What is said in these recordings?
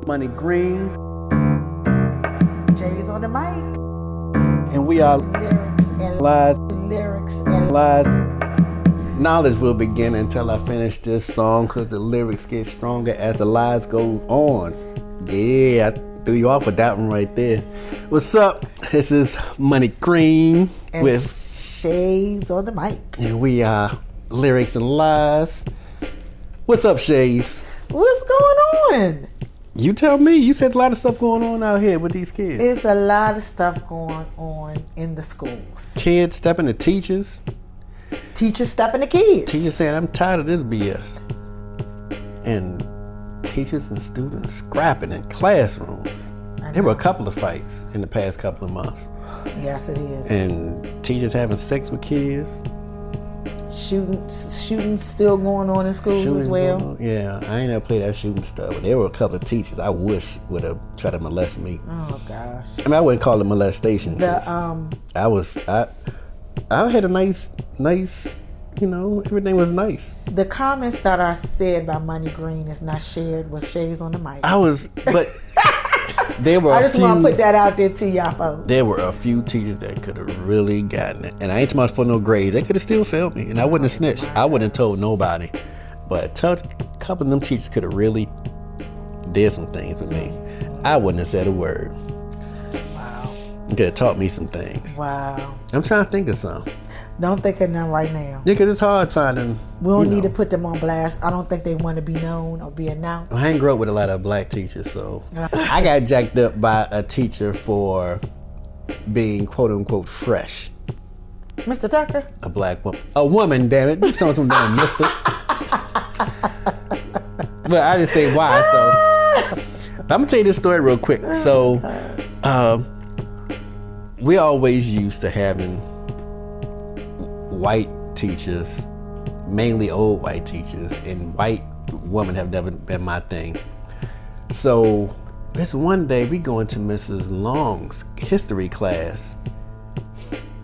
Money Green. Shayz on the mic. And we are Lyrics and lies. Lyrics and Lies. Knowledge will begin until I finish this song because the lyrics get stronger as the lies go on. Yeah, I threw you off with that one right there. What's up? This is Money Green and with Shayz on the mic. And we are Lyrics and Lies. What's up, Shayz? What's going on? You tell me. You said a lot of stuff going on out here with these kids. It's a lot of stuff going on in the schools. Kids stepping to teachers. Teachers stepping to kids. Teachers saying, I'm tired of this BS. And teachers and students scrapping in classrooms. There were a couple of fights in the past couple of months. Yes, it is. And teachers having sex with kids. Shooting still going on in schools as well. Yeah, I ain't never played that shooting stuff, but there were a couple of teachers I wish would have tried to molest me. Oh gosh. I mean, I wouldn't call it molestation. I had a nice, everything was nice. The comments that are said by Money Green is not shared with Shayz on the mic. There were I just want to put that out there to y'all folks. There were a few teachers that could have really gotten it. And I ain't too much for no grades. They could have still failed me. And I wouldn't have snitched. I wouldn't have told nobody. But a couple of them teachers could have really did some things with me. I wouldn't have said a word. Wow. You could have taught me some things. Wow. I'm trying to think of some. Don't think of none right now. Yeah, because it's hard finding. We don't need to put them on blast. I don't think they want to be known or be announced. I ain't grew up with a lot of black teachers, so I got jacked up by a teacher for being quote unquote fresh. Mr. Tucker? A black woman. A woman, damn it. You sound some damn mister. But I didn't say why, so I'm gonna tell you this story real quick. So we always used to having white teachers, mainly old white teachers, and white women have never been my thing. So this one day we go into Mrs. Long's history class,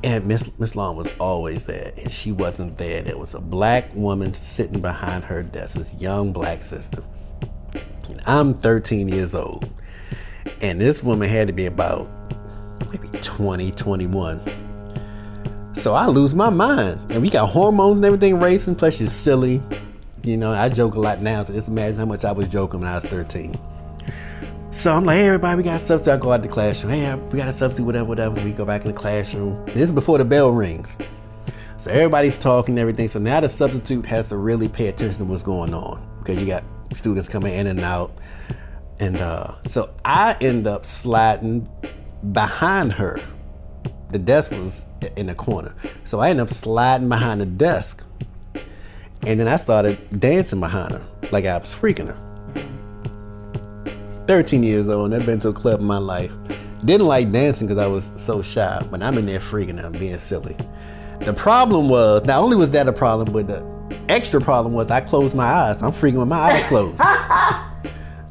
and Miss Long was always there, and she wasn't there. There was a black woman sitting behind her desk, this young black sister. And I'm 13 years old, and this woman had to be about maybe 20, 21. So I lose my mind, and we got hormones and everything racing, plus she's silly. You know, I joke a lot now, so just imagine how much I was joking when I was 13. So I'm like, hey, everybody, we got a substitute. I go out the classroom. Hey, we got a substitute, whatever. We go back in the classroom. And this is before the bell rings. So everybody's talking and everything. So now the substitute has to really pay attention to what's going on, because you got students coming in and out. And so I end up sliding behind her. The desk was in the corner. So I ended up sliding behind the desk. And then I started dancing behind her, like I was freaking her. 13 years old, never been to a club in my life. Didn't like dancing because I was so shy, but I'm in there freaking her, being silly. The problem was, not only was that a problem, but the extra problem was I closed my eyes. I'm freaking with my eyes closed.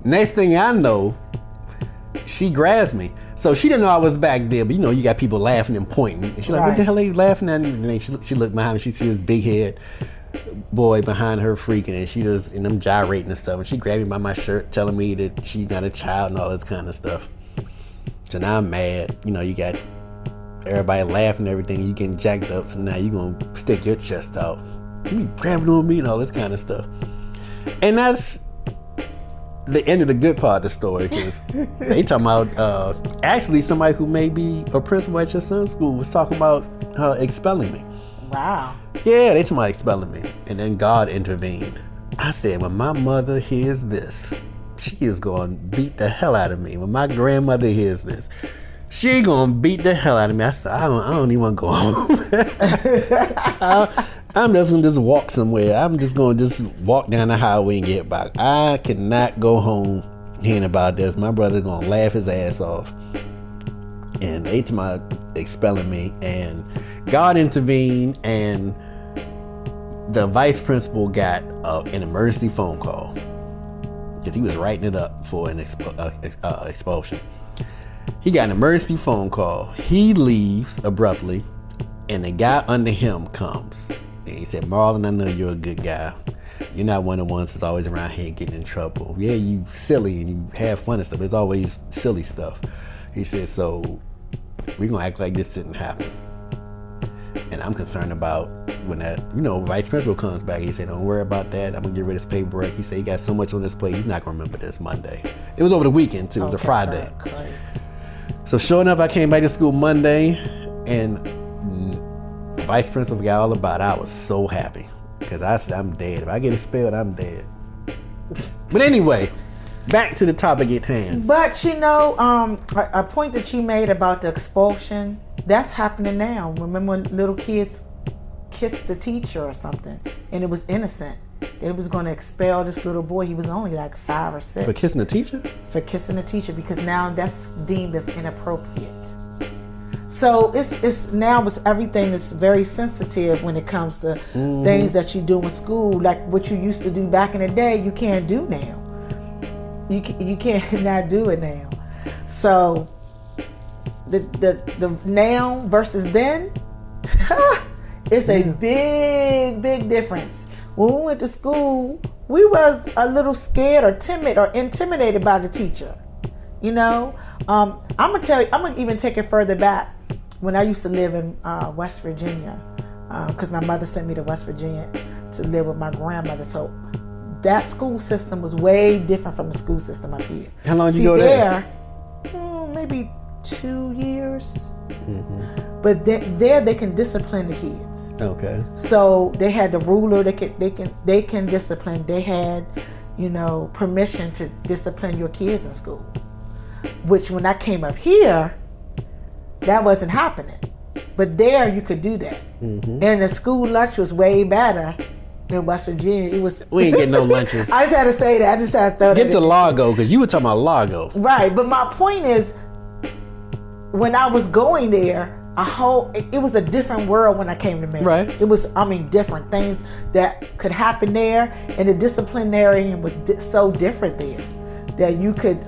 Next thing I know, she grabs me. So she didn't know I was back there, but you got people laughing and pointing. And she's like, what the hell are you laughing at? And then she looked behind me, she sees this big head boy behind her freaking, and I'm gyrating and stuff. And she grabbed me by my shirt, telling me that she's not a child and all this kind of stuff. So now I'm mad. You got everybody laughing and everything. You getting jacked up, so now you going to stick your chest out. You grabbing on me and all this kind of stuff. And that's the end of the good part of the story, because they talking about actually somebody who may be a principal at your son's school was talking about expelling me. Wow. Yeah, they talking about expelling me, and then God intervened. I said, when my mother hears this, she is going to beat the hell out of me. When my grandmother hears this, she going to beat the hell out of me. I said, I don't even want to go home. I'm just going to just walk somewhere. I'm just going to just walk down the highway and get back. I cannot go home hearing about this. My brother's going to laugh his ass off. And they talking about expelling me, and God intervened, and the vice principal got an emergency phone call because he was writing it up for an expulsion. He got an emergency phone call. He leaves abruptly, and the guy under him comes. And he said, Marlon, I know you're a good guy. You're not one of the ones that's always around here getting in trouble. Yeah, you silly and you have fun and stuff. It's always silly stuff. He said, so we're going to act like this didn't happen. And I'm concerned about when that, vice principal comes back. He said, don't worry about that. I'm going to get rid of this paperwork. He said, he got so much on this plate, he's not going to remember this Monday. It was over the weekend, too. It was a Friday. Okay. So sure enough, I came back to school Monday, and the vice principal forgot all about it. I was so happy. Because I said, I'm dead. If I get expelled, I'm dead. But anyway, back to the topic at hand. But a point that you made about the expulsion, that's happening now. Remember when little kids kissed the teacher or something, and it was innocent? They was going to expel this little boy. He was only like 5 or 6. For kissing the teacher? For kissing the teacher, because now that's deemed as inappropriate. So it's everything is very sensitive when it comes to things that you do in school, like what you used to do back in the day. You can't do now. You can't not do it now. So the now versus then, it's a big difference. When we went to school, we was a little scared or timid or intimidated by the teacher. I'm gonna even take it further back. When I used to live in West Virginia, because my mother sent me to West Virginia to live with my grandmother. So that school system was way different from the school system up here. How long did you go there? Maybe 2 years. Mm-hmm. But there they can discipline the kids. Okay. So they had the ruler. They can discipline. They had, permission to discipline your kids in school. Which when I came up here, that wasn't happening. But there you could do that. Mm-hmm. And the school lunch was way better in West Virginia. It was. We ain't getting no lunches. I just had to say that. I just had to throw that. Get to Largo, because you were talking about Largo. Right. But my point is, when I was going there, it was a different world when I came to Maryland. Right. It was, different things that could happen there, and the disciplinarian was so different there that you could.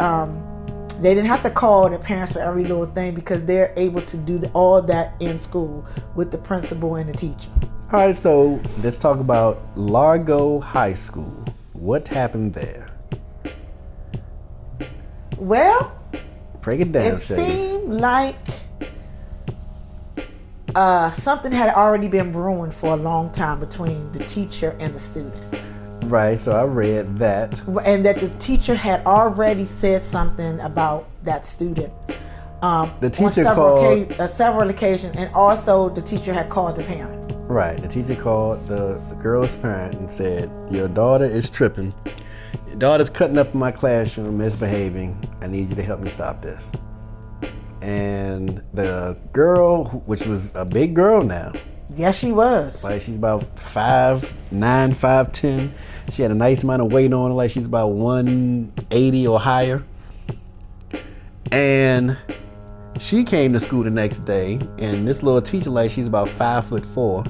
They didn't have to call their parents for every little thing because they're able to do all that in school with the principal and the teacher. All right, so let's talk about Largo High School. What happened there? Well, break it down. It Shayz. seemed like something had already been brewing for a long time between the teacher and the student. Right, so I read that. And that the teacher had already said something about that student. The teacher called several occasions, and also the teacher had called the parent. Right, the teacher called the girl's parent and said, your daughter is tripping. Your daughter's cutting up in my classroom, misbehaving. I need you to help me stop this. And the girl, which was a big girl now. Yes, she was. Like she's about 5'9", 5'10". She had a nice amount of weight on her, like she's about 180 or higher. And she came to school the next day, and this little teacher, like she's about 5'4"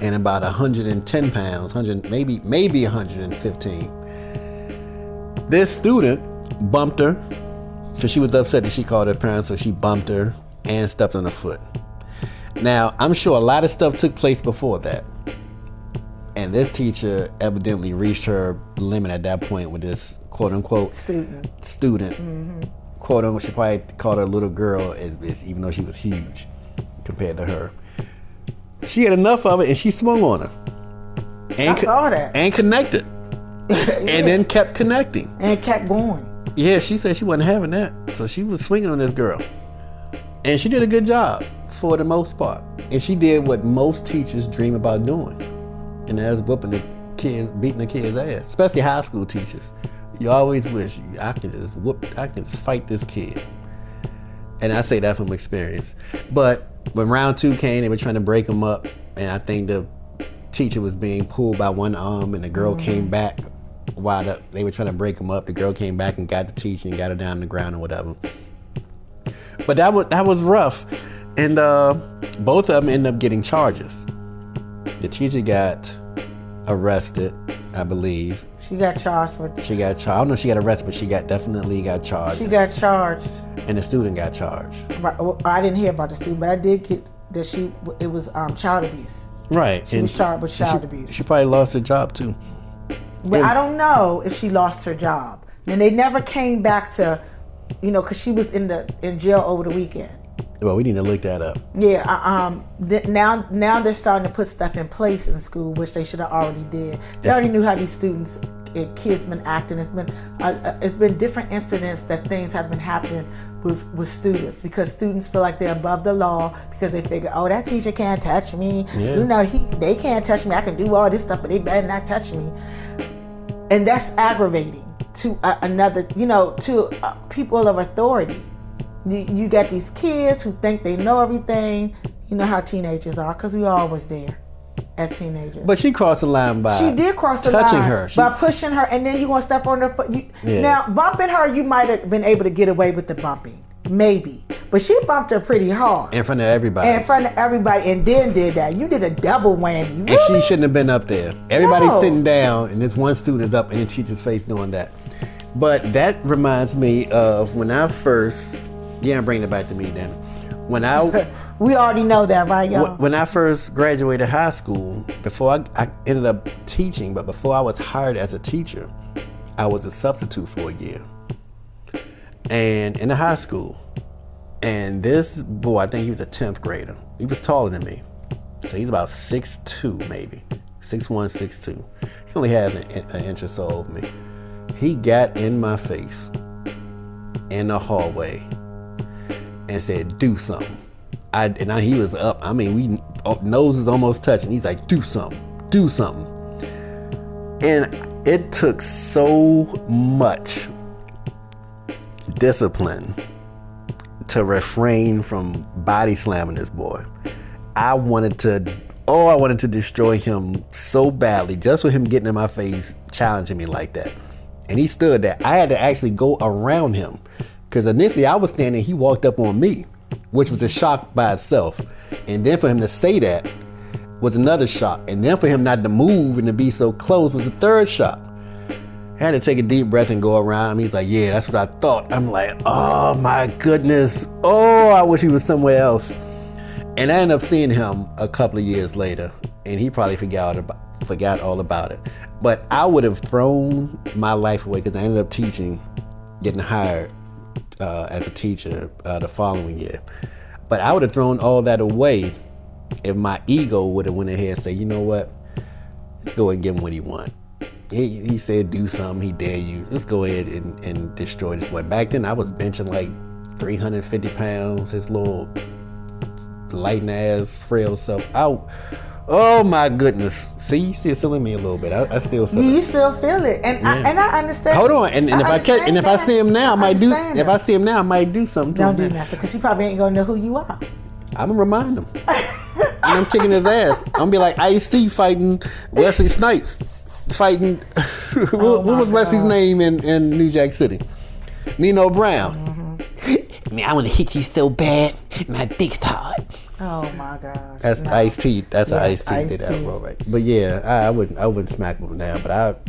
and about 110 pounds, maybe 115. This student bumped her, so she was upset that she called her parents, so she bumped her and stepped on her foot. Now, I'm sure a lot of stuff took place before that. And this teacher evidently reached her limit at that point with this quote-unquote student. Mm-hmm. Quote-unquote, she probably called her a little girl, even though she was huge compared to her. She had enough of it, and she swung on her. I saw that. And connected. Yeah. And then kept connecting. And kept going. Yeah, she said she wasn't having that. So she was swinging on this girl. And she did a good job for the most part. And she did what most teachers dream about doing. And that's beating the kids' ass, especially high school teachers. You always wish I can just fight this kid. And I say that from experience. But when round 2 came, they were trying to break them up, and I think the teacher was being pulled by one arm, and the girl came back while they were trying to break them up. The girl came back and got the teacher and got her down on the ground or whatever. But that was rough, and both of them ended up getting charges. The teacher got arrested, I believe. She got charged with. I don't know if she got arrested, but she definitely got charged. She got charged. And the student got charged. Right. Well, I didn't hear about the student, but I did get that it was child abuse. Right. She was charged with child abuse. She probably lost her job too. But I don't know if she lost her job. And they never came back to, because she was in jail over the weekend. Well, we need to look that up. Yeah. Now they're starting to put stuff in place in school, which they should have already did. They already knew how these students and kids been acting. It's been different incidents that things have been happening with students, because students feel like they're above the law because they figure, oh, that teacher can't touch me. Yeah. They can't touch me. I can do all this stuff, but they better not touch me. And that's aggravating to people of authority. You got these kids who think they know everything. You know how teenagers are, because we always there as teenagers. But she crossed the line by she did cross the line touching her. By pushing her, and then you gonna step on her foot. Now bumping her, you might have been able to get away with the bumping, maybe. But she bumped her pretty hard in front of everybody. And then did that. You did a double whammy. Really? And she shouldn't have been up there. Everybody's sitting down, and this one student is up in the teacher's face doing that. But that reminds me of when I first. Yeah, bring it back to me then. We already know that, right, y'all? When I first graduated high school, before I ended up teaching, but before I was hired as a teacher, I was a substitute for a year. And in the high school. And this boy, I think he was a 10th grader. He was taller than me. So he's about 6'2", maybe. 6'1", 6'2". He only had an inch or so over me. He got in my face in the hallway and said, do something. He was up. I mean, noses almost touching. He's like, do something. And it took so much discipline to refrain from body slamming this boy. I wanted to destroy him so badly, just with him getting in my face, challenging me like that. And he stood there. I had to actually go around him. Because initially I was standing, he walked up on me, which was a shock by itself. And then for him to say that was another shock. And then for him not to move and to be so close was a third shock. I had to take a deep breath and go around him. He's like, yeah, that's what I thought. I'm like, oh my goodness. Oh, I wish he was somewhere else. And I ended up seeing him a couple of years later. And he probably forgot all about it. But I would have thrown my life away because I ended up teaching, getting hired as a teacher the following year. But I would have thrown all that away if my ego would have went ahead and said, you know what, let's go and give him what he wants. He said do something, he dare you, let's go ahead and destroy this boy. Back then I was benching like 350 pounds, his little lighting ass frail self out. Oh my goodness. See, you still in me a little bit. I still feel it. You still feel it. And I understand. Hold on. And if I see him now, I might do something to him. Don't do nothing, because he probably ain't gonna know who you are. I'm gonna remind him. And I'm kicking his ass. I'm gonna be like Ice-T fighting Wesley Snipes. Fighting what was Wesley's name in New Jack City? Nino Brown. Mm-hmm. Man, I wanna hit you so bad, my dick's hard. Oh my gosh. That's Ice-T. That's an Ice-T did that role, right? But yeah, I wouldn't smack him now. But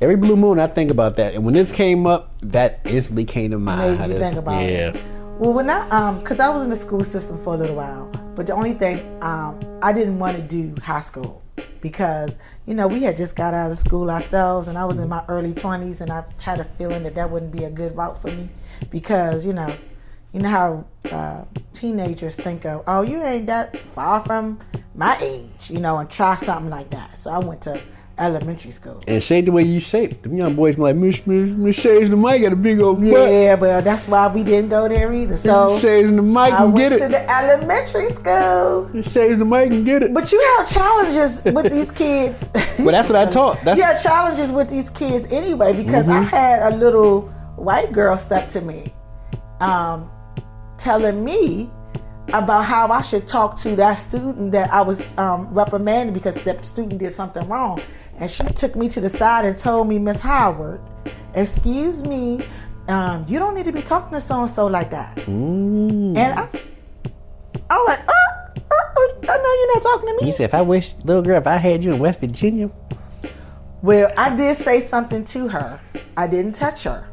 every blue moon I think about that. And when this came up, that instantly came to mind. Made you think about it. Well, when because I was in the school system for a little while, but the only thing I didn't want to do high school because we had just got out of school ourselves, and I was in my early 20s, and I had a feeling that wouldn't be a good route for me because you know how teenagers think of, oh, you ain't that far from my age, and try something like that. So I went to elementary school. And shape the way you shaped. Them young boys be like, Miss Shayz the mic got a big old butt. Yeah, but that's why we didn't go there either. So Shayz the mic and get it. I went to the elementary school. Shayz the mic and get it. But you have challenges with these kids. Well, that's what I taught. You have challenges with these kids anyway, because I had a little white girl stuck to me, telling me about how I should talk to that student that I was reprimanding because that student did something wrong. And she took me to the side and told me, Miss Howard, excuse me, you don't need to be talking to so-and-so like that. And I was like, I know you're not talking to me. He said, little girl, if I had you in West Virginia. Well, I did say something to her. I didn't touch her.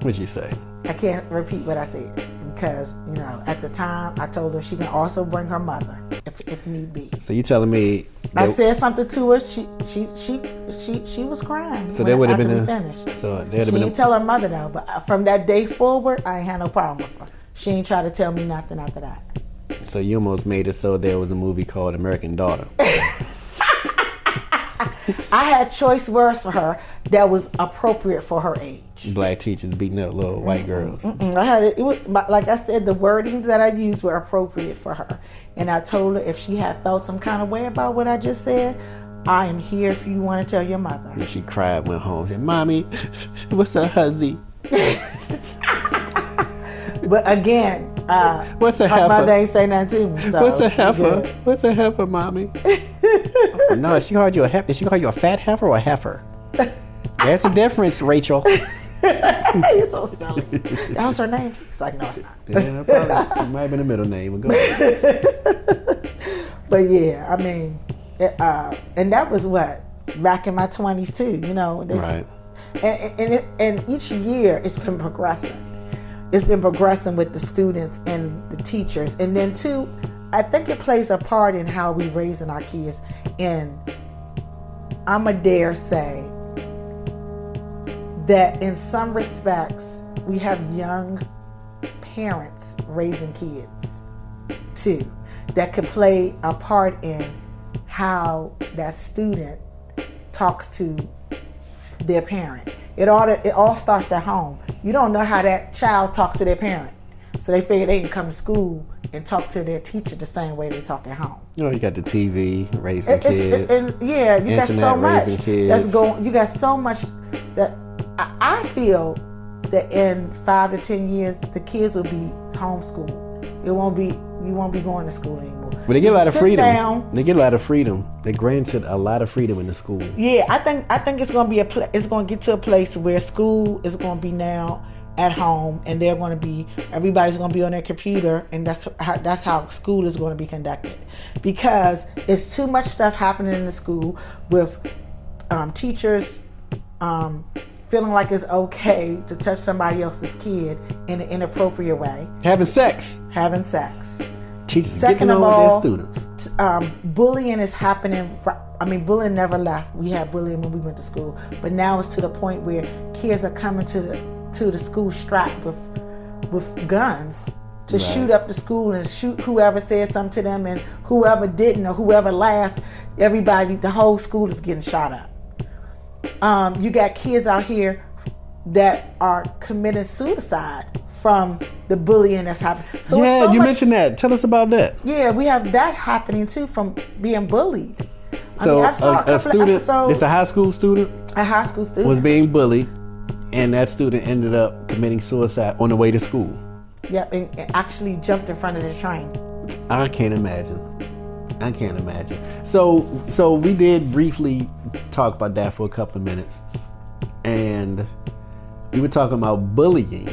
What'd you say? I can't repeat what I said. because at the time I told her she can also bring her mother if need be. So you telling me? I said something to her. She was crying. So there would have been finished. So she didn't tell her mother though. But from that day forward, I ain't had no problem with her. She ain't try to tell me nothing after that. So you almost made it so there was a movie called American Daughter. I had choice words for her that was appropriate for her age. Black teachers beating up little white girls. I had it was like I said, the wordings that I used were appropriate for her, and I told her if she had felt some kind of way about what I just said, I am here if you want to tell your mother. And she cried, went home, said, "Mommy, what's a huzzy?" But again, what's a her heifer? mother ain't say nothing to me. So what's a heifer? What's a heifer, Mommy? No, she called you a heifer. Did she call you a fat heifer or a heifer? There's a difference, Rachel. You're so silly. That was her name. It's like, no, it's not. Yeah, probably. It might have been a middle name. But go ahead. But yeah, I mean, and that was what, back in my 20s too. Right. And each year it's been progressing. It's been progressing with the students and the teachers, and then too, I think it plays a part in how we raising our kids. And I'ma dare say that in some respects we have young parents raising kids too, that could play a part in how that student talks to their parent. It all starts at home. You don't know how that child talks to their parent, so they figure they can come to school and talk to their teacher the same way they talk at home. You got the TV raising kids. Yeah, you got so much that's going. You got so much that I feel that in 5 to 10 years the kids will be homeschooled. You won't be going to school anymore. But they get a lot of freedom. Down. They get a lot of freedom. They're granted a lot of freedom in the school. Yeah, I think it's going to be it's going to get to a place where school is going to be now at home, and everybody's going to be on their computer, and that's how school is going to be conducted, because it's too much stuff happening in the school with teachers feeling like it's okay to touch somebody else's kid in an inappropriate way. Having sex. Teachers Second of all, all, their students. Bullying is happening. Bullying never left. We had bullying when we went to school, but now it's to the point where kids are coming to the school strapped with guns to shoot up the school and shoot whoever said something to them, and whoever didn't or whoever laughed. The whole school is getting shot up. You got kids out here that are committing suicide from the bullying that's happening. So yeah, you mentioned that. Tell us about that. Yeah, we have that happening too from being bullied. So a student, it's a high school student? A high school student. Was being bullied, and that student ended up committing suicide on the way to school. Yep, and actually jumped in front of the train. I can't imagine. So we did briefly talk about that for a couple of minutes, and we were talking about bullying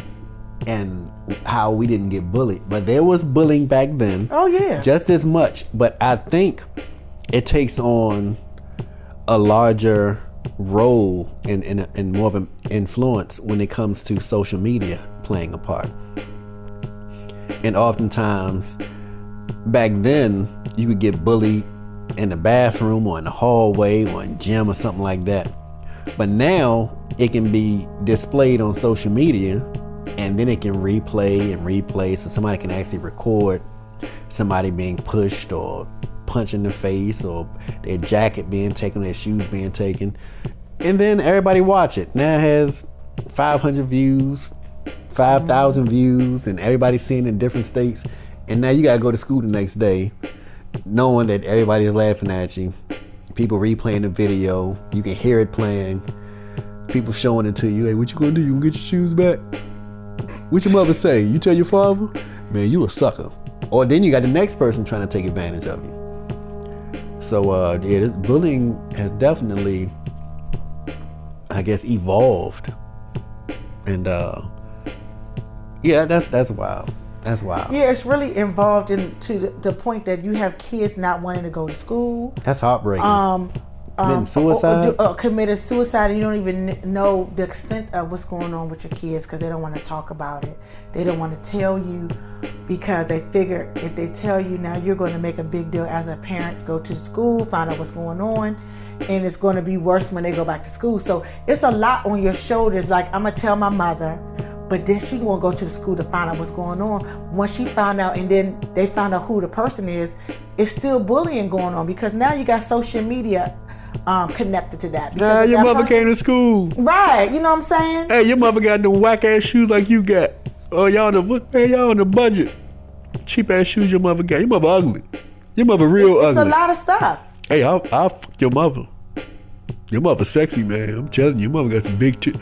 and how we didn't get bullied, but there was bullying back then. Oh yeah, just as much. But I think it takes on a larger role and more of an influence when it comes to social media playing a part. And oftentimes back then you could get bullied in the bathroom or in the hallway or in gym or something like that, but now it can be displayed on social media, and then it can replay, so somebody can actually record somebody being pushed or punched in the face, or their jacket being taken, their shoes being taken, and then everybody watch it. Now it has 500 views, 5,000 views, and everybody's seeing it in different states. And now you gotta go to school the next day knowing that everybody's laughing at you, people replaying the video, you can hear it playing, people showing it to you. Hey, what you gonna do? You gonna get your shoes back? What your mother say? You tell your father? Man, you a sucker. Or then you got the next person trying to take advantage of you. So this bullying has definitely, I guess, evolved. And yeah, that's wild. That's wild. Yeah, it's really involved to the point that you have kids not wanting to go to school. That's heartbreaking. committing suicide. Committed suicide, and you don't even know the extent of what's going on with your kids because they don't want to talk about it. They don't want to tell you because they figure if they tell you now, you're going to make a big deal as a parent. Go to school, find out what's going on, and it's going to be worse when they go back to school. So it's a lot on your shoulders. Like, I'm going to tell my mother, but then she won't go to the school to find out what's going on. Once she found out and then they found out who the person is, it's still bullying going on because now you got social media connected to that. Nah, your mother came to school. Right, you know what I'm saying? Hey, your mother got the whack ass shoes like you got. Oh, y'all on the budget. Cheap ass shoes your mother got. Your mother ugly. Your mother real ugly. It's a lot of stuff. Hey, I'll fuck your mother. Your mother sexy, man. I'm telling you, your mother got some big tits.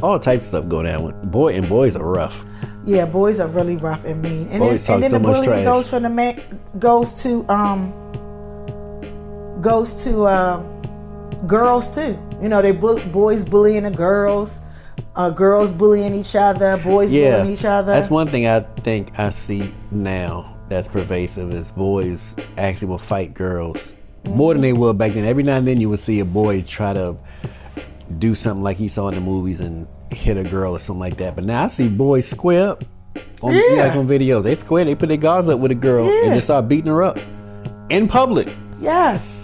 All types of stuff going on. Boys are rough. Yeah, boys are really rough and mean. And boys then so the bullying trash. goes from the man goes to girls too. You know, boys bullying the girls, girls bullying each other, boys bullying each other. That's one thing I think I see now that's pervasive is boys actually will fight girls more than they will back then. Every now and then you would see a boy try to do something like he saw in the movies and hit a girl or something like that. But now I see boys square up on videos. They square, they put their guards up with a girl and they start beating her up in public. Yes.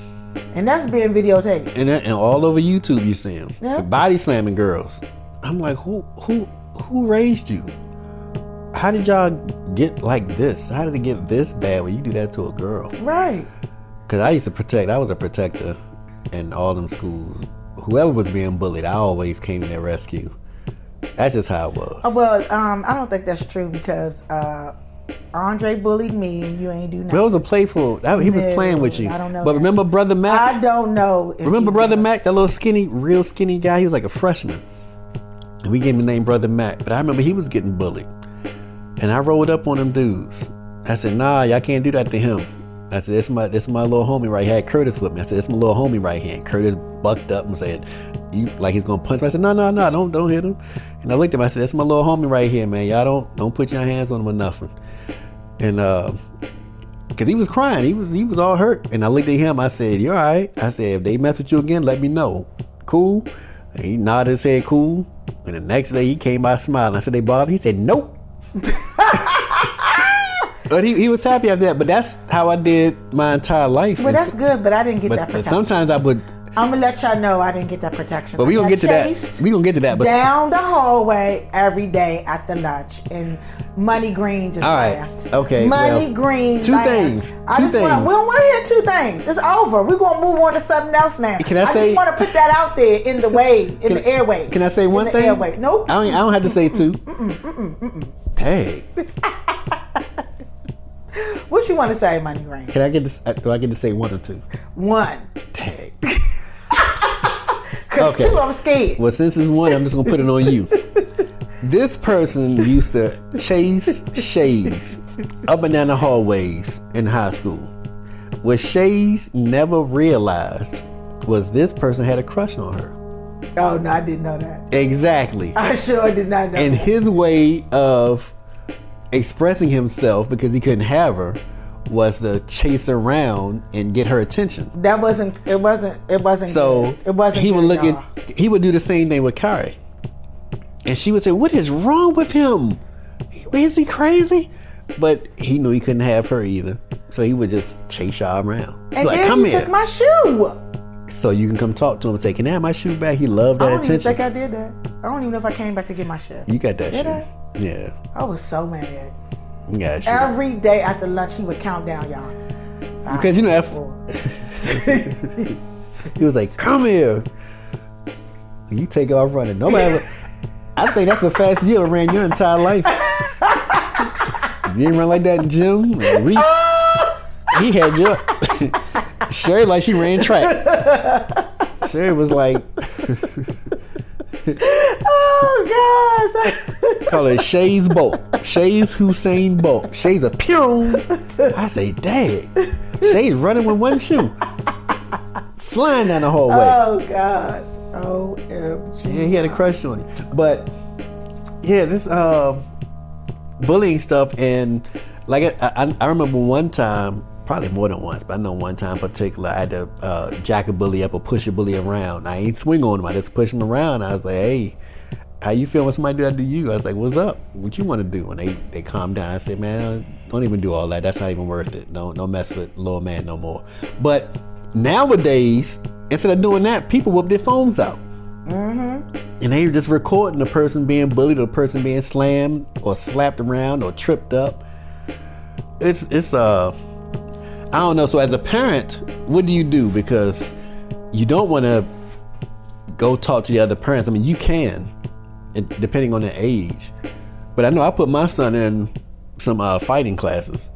And that's being videotaped. And all over YouTube you see them. Yep. Body slamming girls. I'm like, who raised you? How did y'all get like this? How did it get this bad when you do that to a girl? Right. Because I was a protector in all them schools. Whoever was being bullied, I always came to their rescue. That's just how it was. Well, I don't think that's true because Andre bullied me and you ain't do nothing. But it was a playful. He was playing with you. I don't know. But remember Brother Mac? I don't know. Remember Brother Mac, that little real skinny guy? He was like a freshman. And we gave him the name Brother Mac. But I remember he was getting bullied. And I rolled up on them dudes. I said, nah, y'all can't do that to him. I said, this is my little homie right here. I had Curtis with me. I said, this is my little homie right here. And Curtis bucked up and said, you like he's gonna punch me. I said, no, don't hit him. And I looked at him, I said, that's my little homie right here, man. Y'all don't put your hands on him or nothing. And cause he was crying. He was all hurt. And I looked at him, I said, you all right? I said, if they mess with you again, let me know. Cool? And he nodded his head, cool. And the next day he came by smiling. I said, they bothered? He said, nope. But he was happy after that. But that's how I did my entire life. Well, that's good, but I didn't get that protection. But sometimes I would. I'm gonna let y'all know I didn't get that protection. But we gonna get to that. We gonna get to that. But down the hallway every day after lunch, and Money Green just laughed. Okay. Money Green. Two things. We don't want to hear two things. It's over. We're gonna move on to something else now. I just want to put that out there in the airway. Can I say one thing? Airway. Nope. I don't have to say two. Hey. What you want to say, Money Green? Can I get this? Do I get to say one or two? One. Dang. Cause two, I'm scared. Well, since it's one, I'm just gonna put it on you. This person used to chase Shayz up and down the hallways in high school. What Shayz never realized was this person had a crush on her. Oh no, I didn't know that. Exactly. I sure did not know. And that. his way of expressing himself, because he couldn't have her, was to chase her around and get her attention. It wasn't. So good. It wasn't. He would do the same thing with Kari, and she would say, "What is wrong with him? Is he crazy?" But he knew he couldn't have her either, so he would just chase y'all around. And like, then come he here. took my shoe. So you can come talk to him and say, "Can I have my shoe back?" He loved that attention. I don't even think I did that. I don't even know if I came back to get my shit. You got that did shoe? I? Yeah. I was so mad. Yeah. Every day after lunch, he would count down, y'all. 5, Because you know, 4. He was like, "Come here." You take off running. Nobody ever. I think that's the fastest you ever ran your entire life. If you didn't run like that in gym, he had you. Sherry like she ran track. Sherry was like, oh gosh. call it Shayz Bolt. Shayz Hussein Bolt. Shayz a pew. I say, dang. Shayz running with one shoe. Flying down the hallway. Oh gosh. OMG. Yeah, he had a crush on you. But yeah, this bullying stuff, and like I remember one time probably more than once, but I know one time in particular, I had to jack a bully up or push a bully around. I ain't swing on him, I just push him around. I was like, hey, how you feel when somebody do that to you? I was like, what's up? What you want to do? And they calmed down. I said, man, don't even do all that. That's not even worth it. Don't mess with little man no more. But nowadays, instead of doing that, people whip their phones out. Mm-hmm. And they just recording the person being bullied or the person being slammed or slapped around or tripped up. It's I don't know. So as a parent, what do you do? Because you don't want to go talk to the other parents. I mean, you can, depending on their age. But I know I put my son in some fighting classes.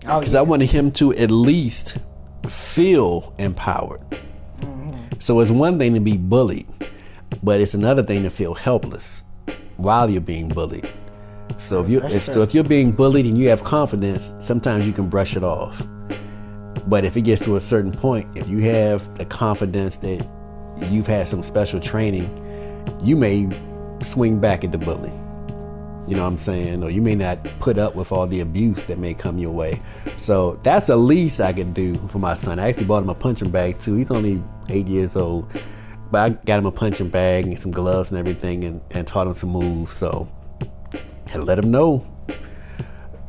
Because I wanted him to at least feel empowered. So it's one thing to be bullied, but it's another thing to feel helpless while you're being bullied. So if you're being bullied and you have confidence, sometimes you can brush it off. But if it gets to a certain point, if you have the confidence that you've had some special training, you may swing back at the bully. You know what I'm saying? Or you may not put up with all the abuse that may come your way. So that's the least I can do for my son. I actually bought him a punching bag too. He's only 8 years old. But I got him a punching bag and some gloves and everything and taught him some moves. So I let him know.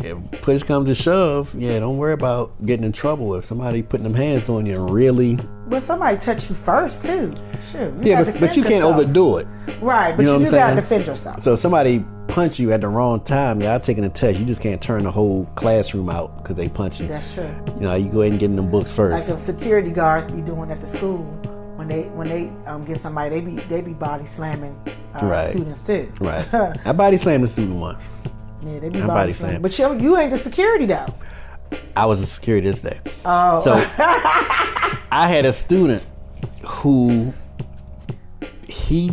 If push comes to shove, don't worry about getting in trouble if somebody putting them hands on you and really. Well, somebody touched you first too. Sure. But you can't overdo it. Right, but you do gotta defend yourself. So if somebody punch you at the wrong time, y'all taking a test. You just can't turn the whole classroom out because they punch you. That's true. You go ahead and get in them books first. Like the security guards be doing at the school when they get somebody, they be body slamming students too. Right. I body slammed a student once. Yeah, they be body slamming. But you ain't the security though. I was a security this day. Oh. So I had a student who he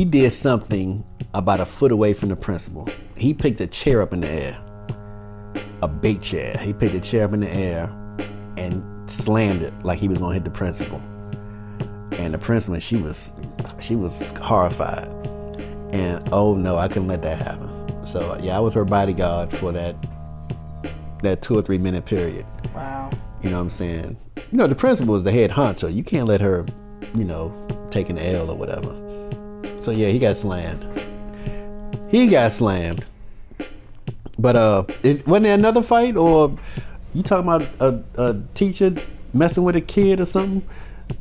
did something about a foot away from the principal. He picked a chair up in the air, a big chair. He picked a chair up in the air and slammed it like he was gonna hit the principal. And the principal, she was horrified. And oh no, I couldn't let that happen. So I was her bodyguard for that 2 or 3 minute period. Wow. You know what I'm saying? The principal is the head honcho. You can't let her, take an L or whatever. So he got slammed. But wasn't there another fight, or you talking about a teacher messing with a kid or something?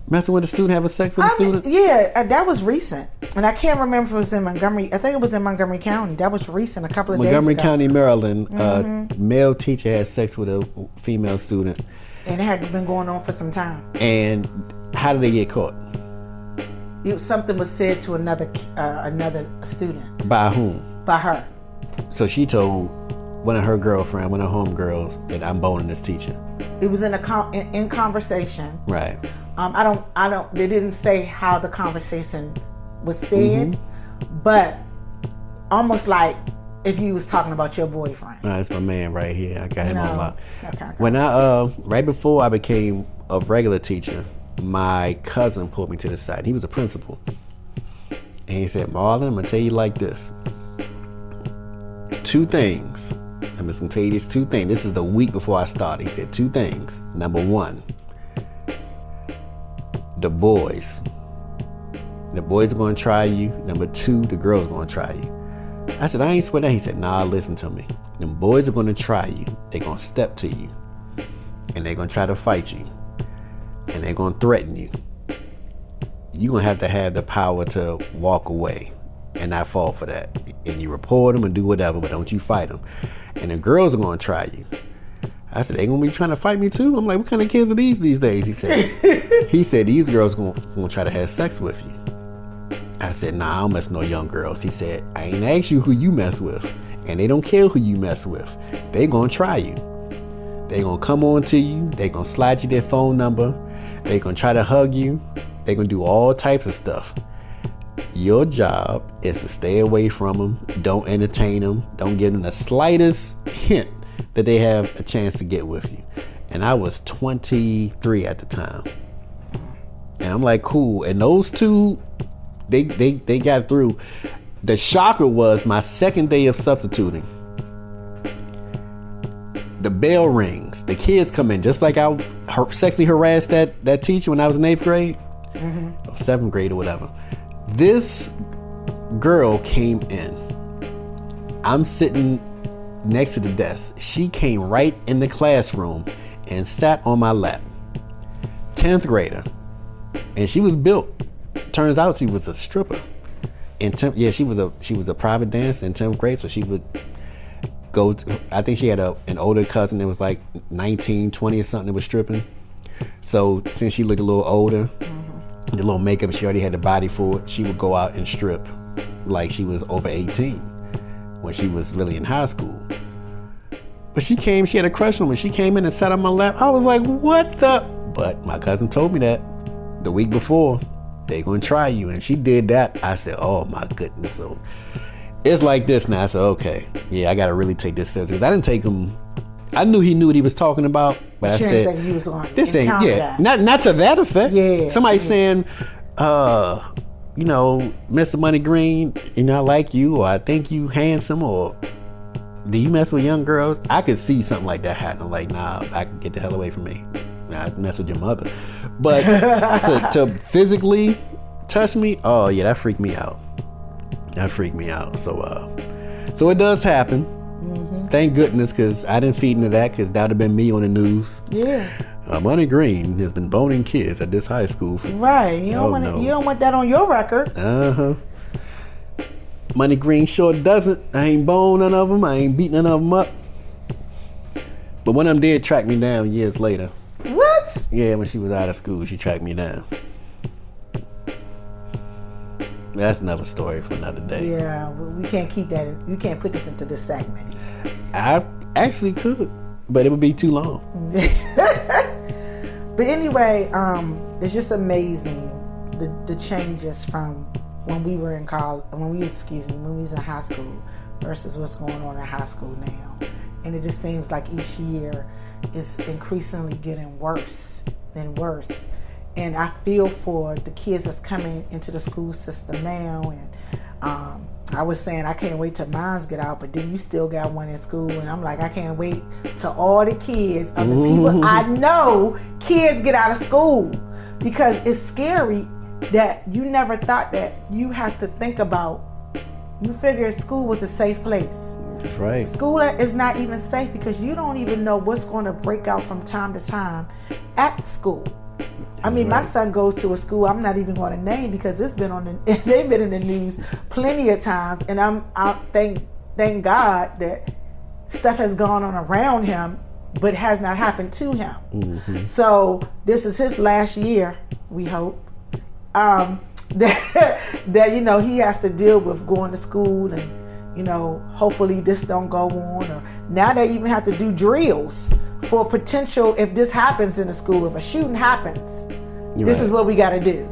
Messing with a student, having sex with a student? Yeah, that was recent. And I can't remember if it was in Montgomery. I think it was in Montgomery County. That was recent, a couple of days ago. Montgomery County, Maryland. Male teacher had sex with a female student. And it had been going on for some time. And how did they get caught? Something was said to another student. By whom? By her. So she told one of her girlfriends, one of her homegirls, that I'm boning this teacher. It was in conversation. Right. They didn't say how the conversation was said, but almost like if you was talking about your boyfriend. That's my man right here. I got him on lock. Okay. When right before I became a regular teacher, my cousin pulled me to the side. He was a principal. And he said, Marlon, I'm going to tell you like this. 2 things. I'm just going to tell you these 2 things. This is the week before I started. He said 2 things. Number 1, the boys. The boys are going to try you. Number 2, the girls are going to try you. I said, I ain't swear that. He said, nah, listen to me. Them boys are going to try you. They're going to step to you. And they're going to try to fight you. And they're going to threaten you. You're going to have the power to walk away and not fall for that. And you report them and do whatever, but don't you fight them. And the girls are going to try you. I said, they going to be trying to fight me too? I'm like, what kind of kids are these days? He said, these girls going to try to have sex with you. I said, nah, I don't mess with no young girls. He said, I ain't asked you who you mess with. And they don't care who you mess with. They going to try you. They going to come on to you. They going to slide you their phone number. They going to try to hug you. They going to do all types of stuff. Your job is to stay away from them. Don't entertain them. Don't give them the slightest hint that they have a chance to get with you. And I was 23 at the time. And I'm like, cool. And those 2, they got through. The shocker was my second day of substituting. The bell rings. the kids come in just like I sexually harassed that teacher when I was in 8th grade, or 7th grade or whatever. This girl came in. I'm sitting next to the desk. She came right in the classroom and sat on my lap. 10th grader, and she was built. Turns out she was a stripper. She was a private dancer in 10th grade, so she would go to, I think she had an older cousin that was like 19, 20 or something that was stripping. So since she looked a little older, the little makeup, she already had the body for it, she would go out and strip like she was over 18 when she was really in high school. But she had a crush on me. She came in and sat on my lap. I was like, what the? But my cousin told me that the week before, they gonna try you. And she did that. I said, oh my goodness. So it's like this now. I said, okay, yeah, I gotta really take this serious. Because I didn't take him. I knew he knew what he was talking about. But I said, think he was on this ain't, yeah, not to that effect. Yeah. Somebody saying, you know, Mr. Money Green, you know, I like you, or I think you handsome, or do you mess with young girls? I could see something like that happening. Like, nah, I can get the hell away from me. Nah, I mess with your mother. But to physically touch me, oh yeah, that freaked me out. So it does happen. Thank goodness, because I didn't feed into that, because that would have been me on the news. Yeah. Money Green has been boning kids at this high school. Right. You don't want that on your record. Money Green sure doesn't. I ain't boned none of them. I ain't beat none of them up. But one of them did track me down years later. What? Yeah, when she was out of school, she tracked me down. That's another story for another day. Yeah, we can't keep that. You can't put this into this segment. I actually could, but it would be too long. But anyway, it's just amazing the changes from when we were in college, when we was in high school versus what's going on in high school now. And it just seems like each year is increasingly getting worse than worse. And I feel for the kids that's coming into the school system now. And I was saying I can't wait till mines get out, but then you still got one in school. And I'm like, I can't wait till all the kids of the people I know kids get out of school. Because it's scary that you never thought that you have to think about, you figured school was a safe place. That's right. School is not even safe because you don't even know what's going to break out from time to time at school. I mean, my son goes to a school I'm not even going to name because they've been in the news plenty of times, and I thank God that stuff has gone on around him, but has not happened to him. So this is his last year, we hope. That you know he has to deal with going to school, and you know hopefully this don't go on. Or now they even have to do drills for potential if this happens in the school. If a shooting happens, this is what we got to do.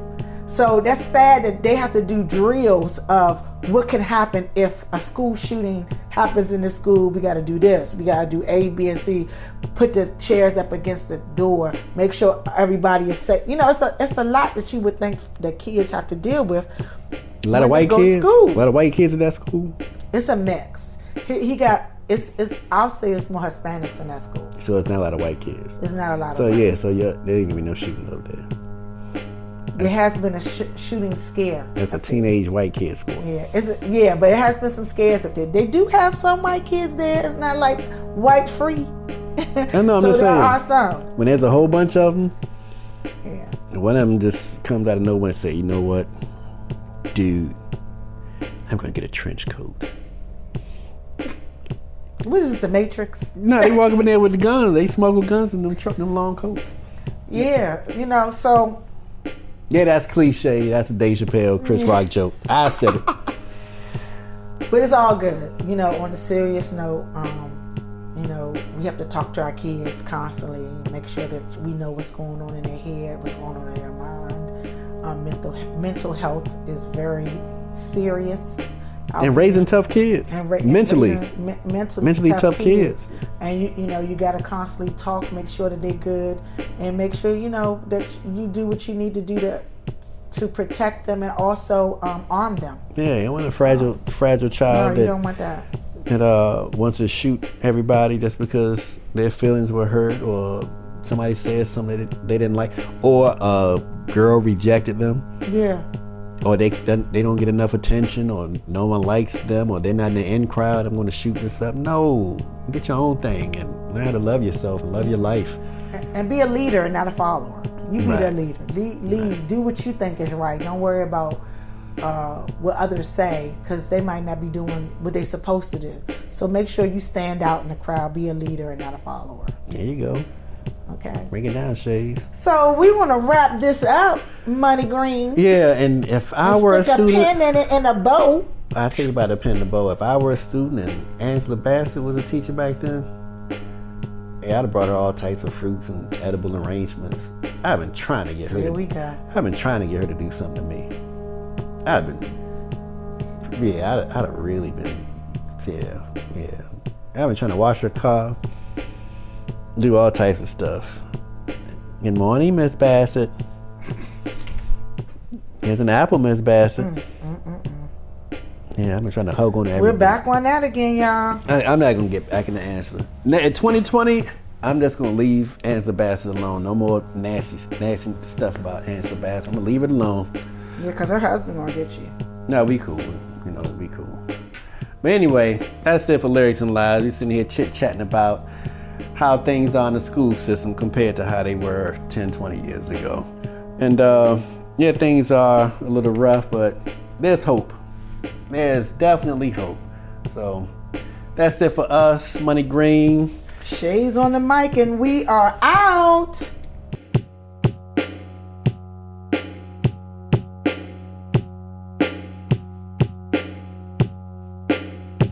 So that's sad that they have to do drills of what can happen if a school shooting happens in the school. We got to do this. We got to do A, B, and C. Put the chairs up against the door. Make sure everybody is safe. You know, it's a lot that you would think that kids have to deal with. A lot of white kids. A lot of white kids in that school. It's a mix. I'll say it's more Hispanics in that school. So it's not a lot of white kids. It's not a lot. So there ain't gonna be no shooting over there. There has been a shooting scare. It's a teenage white kid school. Yeah, but it has been some scares up there. They do have some white kids there. It's not like white free. I know. I'm so just there saying. Are some. When there's a whole bunch of them, yeah. One of them just comes out of nowhere and say, "You know what, dude? I'm gonna get a trench coat." What is this, the Matrix? No, they walk up in there with the guns. They smuggle guns in them long coats. Yeah, you know, so. Yeah, that's cliche. That's a Dave Chappelle, Chris Rock joke. I said it. But it's all good. You know, on a serious note, you know, we have to talk to our kids constantly, make sure that we know what's going on in their head, what's going on in their mind. Mental health is very serious. And raising tough kids. Mentally tough kids. And you know, you got to constantly talk, make sure that they're good, and make sure, you know, that you do what you need to do to protect them and also arm them. Yeah, you don't want a fragile child. No, you don't want that. that wants to shoot everybody just because their feelings were hurt, or somebody said something they didn't like, or a girl rejected them. Yeah. Or they don't get enough attention, or no one likes them, or they're not in the in crowd. I'm going to shoot this up. No, get your own thing and learn how to love yourself and love your life. And be a leader and not a follower. You be Right. that leader. Lead. Do what you think is right. Don't worry about what others say, because they might not be doing what they're supposed to do. So make sure you stand out in the crowd. Be a leader and not a follower. There you go. Okay. Bring it down, Shayz. So we want to wrap this up, Money Green. Yeah, and if I were a Stick a student, pin in it and a bow. I think about a pin in the bow. If I were a student and Angela Bassett was a teacher back then, hey, I'd have brought her all types of fruits and edible arrangements. I've been trying to get her. Here we go. I've been trying to get her to do something to me. I'd have really been, yeah. I've been trying to wash her car, do all types of stuff. Good morning, Miss Bassett. Here's an apple, Miss Bassett. Yeah, I've been trying to hug on everything. We're back on that again, y'all. I'm not gonna get back in the answer. In 2020, I'm just gonna leave Angela Bassett alone. No more nasty stuff about Angela Bassett. I'm gonna leave it alone. Yeah, because her husband gonna get you. No, we cool. You know, we cool. But anyway, that's it for Lyrics and Lies. We sitting here chit-chatting about how things are in the school system compared to how they were 10, 20 years ago. And yeah, things are a little rough, but there's hope. There's definitely hope. So that's it for us, Money Green. Shayz on the mic, and we are out.